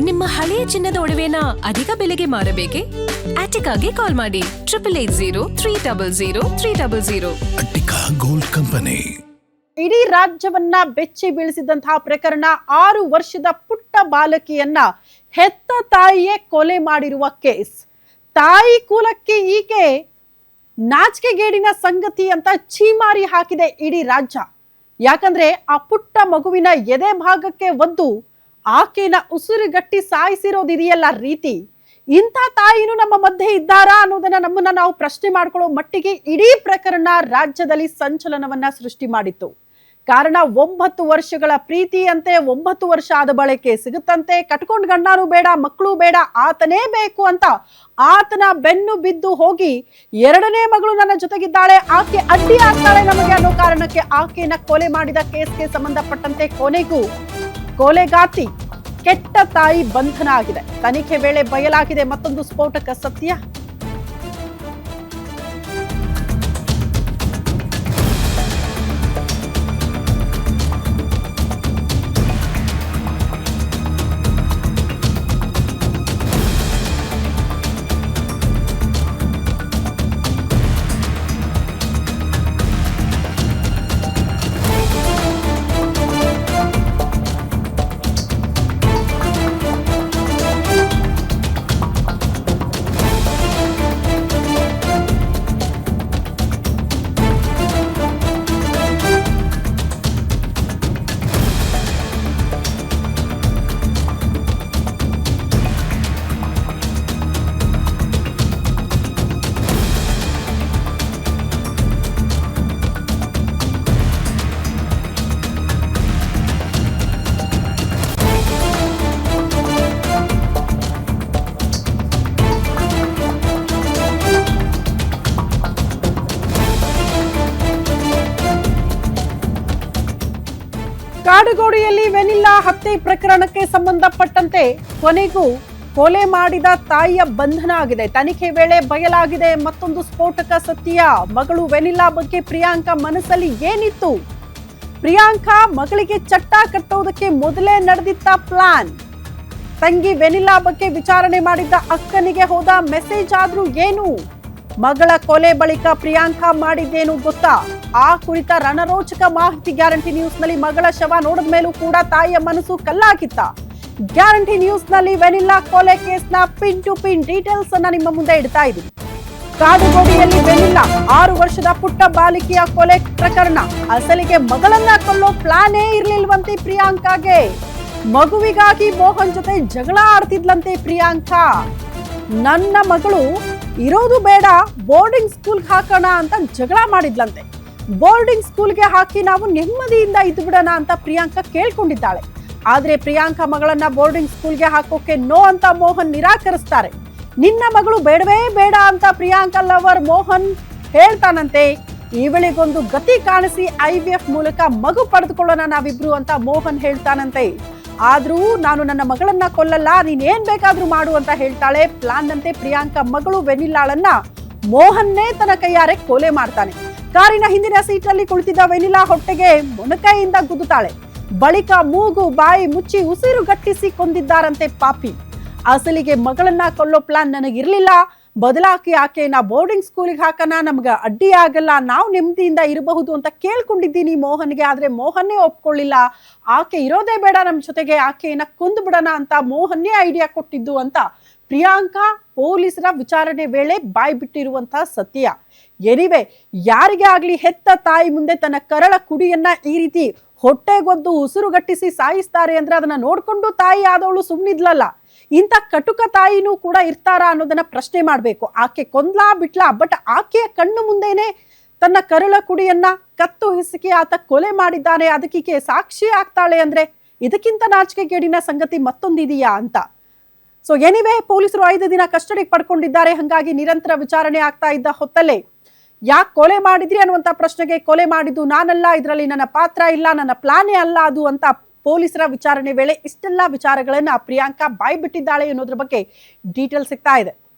ನಿಮ್ಮ ಹಳೆಯ ಚಿನ್ನದ ಒಡವೆನ ಅಧಿಕ ಬೆಲೆಗೆ ಮಾರಬೇಕೆ? ಆಟಿಕಾಗೆ ಕಾಲ್ ಮಾಡಿ 8880 ಅಟ್ಟಿಕಾ ಗೋಲ್ಡ್ ಕಂಪನಿ. ಇಡೀ ರಾಜ್ಯವನ್ನ ಬೆಚ್ಚಿ ಬೀಳಿಸಿದಂತಹ ಪ್ರಕರಣ. 6 ವರ್ಷದ ಪುಟ್ಟ ಬಾಲಕಿಯನ್ನ ಹೆತ್ತ ತಾಯಿಯೇ ಕೊಲೆ ಮಾಡಿರುವ ಕೇಸ್. ತಾಯಿ ಕೂಲಕ್ಕೆ ಈಕೆ ನಾಚಿಕೆಗೇಡಿನ ಸಂಗತಿ ಅಂತ ಛೀಮಾರಿ ಹಾಕಿದೆ ಇಡೀ ರಾಜ್ಯ. ಯಾಕಂದ್ರೆ ಆ ಪುಟ್ಟ ಮಗುವಿನ ಎದೆ ಭಾಗಕ್ಕೆ ಒದ್ದು ಆಕೆನ ಉಸಿರುಗಟ್ಟಿ ಸಾಯಿಸಿರೋದಿದೆಯಲ್ಲ ರೀತಿ. ಇಂಥ ತಾಯಿನೂ ನಮ್ಮ ಮಧ್ಯೆ ಇದ್ದಾರಾ ಅನ್ನೋದನ್ನ ನಮ್ಮನ್ನ ನಾವು ಪ್ರಶ್ನೆ ಮಾಡ್ಕೊಳ್ಳೋ ಮಟ್ಟಿಗೆ ಇಡೀ ಪ್ರಕರಣ ರಾಜ್ಯದಲ್ಲಿ ಸಂಚಲನವನ್ನ ಸೃಷ್ಟಿ ಮಾಡಿತ್ತು. ಕಾರಣ 9 ವರ್ಷಗಳ ಪ್ರೀತಿ ಅಂತೆ, 9 ವರ್ಷ ಆದ ಬಳಿಕೆ ಸಿಗುತ್ತಂತೆ. ಕಟ್ಕೊಂಡ್ ಗಂಡನೂ ಬೇಡ, ಮಕ್ಕಳು ಬೇಡ, ಆತನೇ ಬೇಕು ಅಂತ ಆತನ ಬೆನ್ನು ಬಿದ್ದು ಹೋಗಿ 2ನೇ ಮಗಳು ನನ್ನ ಜೊತೆಗಿದ್ದಾಳೆ, ಆಕೆ ಅಡ್ಡಿ ಆಗ್ತಾಳೆ ನಮಗೆ ಅನ್ನೋ ಕಾರಣಕ್ಕೆ ಆಕೆನ ಕೊಲೆ ಮಾಡಿದ ಕೇಸ್ಗೆ ಸಂಬಂಧಪಟ್ಟಂತೆ ಕೊನೆಗೂ ಕೊಲೆಗಾತಿ ಕೆಟ್ಟ ತಾಯಿ ಬಂಧನ ಆಗಿದೆ. ತನಿಖೆ ವೇಳೆ ಬಯಲಾಗಿದೆ ಮತ್ತೊಂದು ಸ್ಫೋಟಕ ಸತ್ಯ. ಕಾಡುಗೋಡಿಯಲ್ಲಿ ವೆನಿಲ್ಲಾ ಹತ್ಯೆ ಪ್ರಕರಣಕ್ಕೆ ಸಂಬಂಧಪಟ್ಟಂತೆ ಕೊನೆಗೂ ಕೊಲೆ ಮಾಡಿದ ತಾಯಿಯ ಬಂಧನ ಆಗಿದೆ. ತನಿಖೆ ವೇಳೆ ಬಯಲಾಗಿದೆ ಮತ್ತೊಂದು ಸ್ಫೋಟಕ ಸತ್ಯ. ಮಗಳು ವೆನಿಲ್ಲಾ ಬಗ್ಗೆ ಪ್ರಿಯಾಂಕಾ ಮನಸ್ಸಲ್ಲಿ ಏನಿತ್ತು? ಪ್ರಿಯಾಂಕಾ ಮಗಳಿಗೆ ಚಟ್ಟ ಕಟ್ಟೋದಕ್ಕೆ ಮೊದಲೇ ನಡೆದಿದ್ದ ಪ್ಲಾನ್. ತಂಗಿ ವೆನಿಲ್ಲಾ ಬಗ್ಗೆ ವಿಚಾರಣೆ ಮಾಡಿದ್ದ ಅಕ್ಕನಿಗೆ ಹೋದ ಮೆಸೇಜ್ ಆದ್ರೂ ಏನು? ಮಗಳ ಕೊಲೆ ಬಳಿಕ ಪ್ರಿಯಾಂಕಾ ಮಾಡಿದ್ದೇನು ಗೊತ್ತಾ? ಆ ಕುರಿತ ರಣರೋಚಕ ಮಾಹಿತಿ ಗ್ಯಾರಂಟಿ ನ್ಯೂಸ್ ನಲ್ಲಿ. ಮಗಳ ಶವ ನೋಡಿದ ಮೇಲೂ ಕೂಡ ತಾಯಿಯ ಮನಸ್ಸು ಕಲ್ಲಾಗಿತ್ತ? ಗ್ಯಾರಂಟಿ ನ್ಯೂಸ್ ನಲ್ಲಿ ವೆನಿಲ್ಲಾ ಕೊಲೆ ಕೇಸ್ನ ಪಿನ್ ಟು ಪಿನ್ ಡೀಟೇಲ್ಸ್ ಅನ್ನ ನಿಮ್ಮ ಮುಂದೆ ಇಡ್ತಾ ಇದ್ದೀನಿ. ಕಾಡುಗೋಡಿಯಲ್ಲಿ ವೆನಿಲ್ಲಾ 6 ವರ್ಷದ ಪುಟ್ಟ ಬಾಲಿಕೆಯ ಕೊಲೆ ಪ್ರಕರಣ. ಅಸಲಿಗೆ ಮಗಳನ್ನ ಕೊಲ್ಲೋ ಪ್ಲಾನೇ ಇರ್ಲಿಲ್ವಂತೆ ಪ್ರಿಯಾಂಕಾಗೆ. ಮಗುವಿಗಾಗಿ ಮೋಹನ್ ಜೊತೆ ಜಗಳ ಆಡ್ತಿದ್ಲಂತೆ ಪ್ರಿಯಾಂಕಾ. ನನ್ನ ಮಗಳು ಇರೋದು ಬೇಡ, ಬೋರ್ಡಿಂಗ್ ಸ್ಕೂಲ್ಗೆ ಹಾಕೋಣ ಅಂತ ಜಗಳ ಮಾಡಿದ್ಲಂತೆ. ಬೋರ್ಡಿಂಗ್ ಸ್ಕೂಲ್ಗೆ ಹಾಕಿ ನಾವು ನೆಮ್ಮದಿಯಿಂದ ಇದ್ದು ಬಿಡೋಣ ಅಂತ ಪ್ರಿಯಾಂಕಾ ಕೇಳ್ಕೊಂಡಿದ್ದಾಳೆ. ಆದ್ರೆ ಪ್ರಿಯಾಂಕಾ ಮಗಳನ್ನ ಬೋರ್ಡಿಂಗ್ ಸ್ಕೂಲ್ಗೆ ಹಾಕೋಕೆ ನೋ ಅಂತ ಮೋಹನ್ ನಿರಾಕರಿಸ್ತಾರೆ. ನಿನ್ನ ಮಗಳು ಬೇಡವೇ ಬೇಡ ಅಂತ ಪ್ರಿಯಾಂಕಾ ಲವರ್ ಮೋಹನ್ ಹೇಳ್ತಾನಂತೆ. ಇವಳಿಗೊಂದು ಗತಿ ಕಾಣಿಸಿ IVF ಮೂಲಕ ಮಗು ಪಡೆದುಕೊಳ್ಳೋಣ ನಾವಿಬ್ರು ಅಂತ ಮೋಹನ್ ಹೇಳ್ತಾನಂತೆ. ಆದ್ರೂ ನಾನು ನನ್ನ ಮಗಳನ್ನ ಕೊಲ್ಲಲ್ಲ, ನೀನ್ ಏನ್ ಬೇಕಾದ್ರೂ ಮಾಡು ಅಂತ ಹೇಳ್ತಾಳೆ. ಪ್ಲಾನ್ ನಂತೆ ಪ್ರಿಯಾಂಕಾ ಮಗಳು ವೆನಿಲ್ಲಾಳನ್ನ ಮೋಹನ್ನೇ ತನ್ನ ಕೈಯಾರೆ ಕೊಲೆ ಮಾಡ್ತಾನೆ. ಕಾರಿನ ಹಿಂದಿನ ಸೀಟಲ್ಲಿ ಕುಳಿತಿದ್ದ ವೆನಿಲ್ಲಾ ಹೊಟ್ಟೆಗೆ ಮೊಣಕೈಯಿಂದ ಗುದ್ದುತ್ತಾಳೆ. ಬಳಿಕ ಮೂಗು ಬಾಯಿ ಮುಚ್ಚಿ ಉಸಿರುಗಟ್ಟಿಸಿ ಕೊಂದಿದ್ದಾರಂತೆ ಪಾಪಿ. ಅಸಲಿಗೆ ಮಗಳನ್ನ ಕೊಲ್ಲೋ ಪ್ಲಾನ್ ನನಗಿರ್ಲಿಲ್ಲ, ಬದಲಾಗಿ ಆಕೆಯನ್ನ ಬೋರ್ಡಿಂಗ್ ಸ್ಕೂಲಿಗೆ ಹಾಕೋಣ, ನಮ್ಗೆ ಅಡ್ಡಿ ಆಗಲ್ಲ, ನಾವು ನೆಮ್ಮದಿಯಿಂದ ಇರಬಹುದು ಅಂತ ಕೇಳ್ಕೊಂಡಿದ್ದೀನಿ ಮೋಹನ್ಗೆ. ಆದ್ರೆ ಮೋಹನ್ನೇ ಒಪ್ಕೊಳ್ಳಿಲ್ಲ. ಆಕೆ ಇರೋದೇ ಬೇಡ ನಮ್ಮ ಜೊತೆಗೆ, ಆಕೆಯನ್ನ ಕೊಂದು ಬಿಡೋಣ ಅಂತ ಮೋಹನ್ನೇ ಐಡಿಯಾ ಕೊಟ್ಟಿದ್ದು ಅಂತ ಪ್ರಿಯಾಂಕಾ ಪೊಲೀಸರ ವಿಚಾರಣೆ ವೇಳೆ ಬಾಯ್ ಬಿಟ್ಟಿರುವಂತಹ ಸತ್ಯ. ಎನಿವೆ, ಯಾರಿಗೆ ಆಗ್ಲಿ ಹೆತ್ತ ತಾಯಿ ಮುಂದೆ ತನ್ನ ಕರಳ ಕುಡಿಯನ್ನ ಈ ರೀತಿ ಹೊಟ್ಟೆಗೊದ್ದು ಉಸಿರುಗಟ್ಟಿಸಿ ಸಾಯಿಸ್ತಾರೆ ಅಂದ್ರೆ ಅದನ್ನ ನೋಡ್ಕೊಂಡು ತಾಯಿ ಆದವಳು ಸುಮ್ಮನಿದ್ಲಲ್ಲ. ಇಂಥ ಕಟುಕ ತಾಯಿನೂ ಕೂಡ ಇರ್ತಾರಾ ಅನ್ನೋದನ್ನ ಪ್ರಶ್ನೆ ಮಾಡ್ಬೇಕು. ಆಕೆ ಕೊಂದ್ಲಾ ಬಿಟ್ಲಾ, ಬಟ್ ಆಕೆಯ ಕಣ್ಣು ಮುಂದೆನೆ ತನ್ನ ಕರುಳ ಕುಡಿಯನ್ನ ಕತ್ತು ಹಿಸುಕಿ ಆತ ಕೊಲೆ ಮಾಡಿದ್ದಾನೆ, ಅದಕ್ಕೆ ಸಾಕ್ಷಿ ಆಗ್ತಾಳೆ ಅಂದ್ರೆ ಇದಕ್ಕಿಂತ ನಾಚಿಕೆಗೇಡಿನ ಸಂಗತಿ ಮತ್ತೊಂದಿದೆಯಾ ಅಂತ. ಸೊ ಎನಿವೆ, ಪೊಲೀಸರು 5 ದಿನ ಕಸ್ಟಡಿಗೆ ಪಡ್ಕೊಂಡಿದ್ದಾರೆ. ಹಂಗಾಗಿ ನಿರಂತರ ವಿಚಾರಣೆ ಆಗ್ತಾ ಇದ್ದ ಹೊತ್ತಲ್ಲೇ ಯಾಕೆ ಕೊಲೆ ಮಾಡಿದ್ರಿ ಅನ್ನುವಂಥ ಪ್ರಶ್ನೆಗೆ ಕೊಲೆ ಮಾಡಿದ್ದು ನಾನಲ್ಲ, ಇದರಲ್ಲಿ ನನ್ನ ಪಾತ್ರ ಇಲ್ಲ, ನನ್ನ ಪ್ಲಾನೇ ಅಲ್ಲ ಅದು ಅಂತ ಪೊಲೀಸರ ವಿಚಾರಣೆ ವೇಳೆ ಇಷ್ಟೆಲ್ಲ ವಿಚಾರಗಳನ್ನ ಪ್ರಿಯಾಂಕಾ ಬಾಯ್ ಬಿಟ್ಟಿದ್ದಾಳೆ ಅನ್ನೋದ್ರ ಬಗ್ಗೆ ಡೀಟೇಲ್ ಸಿಗ್ತಾ ಇದೆ.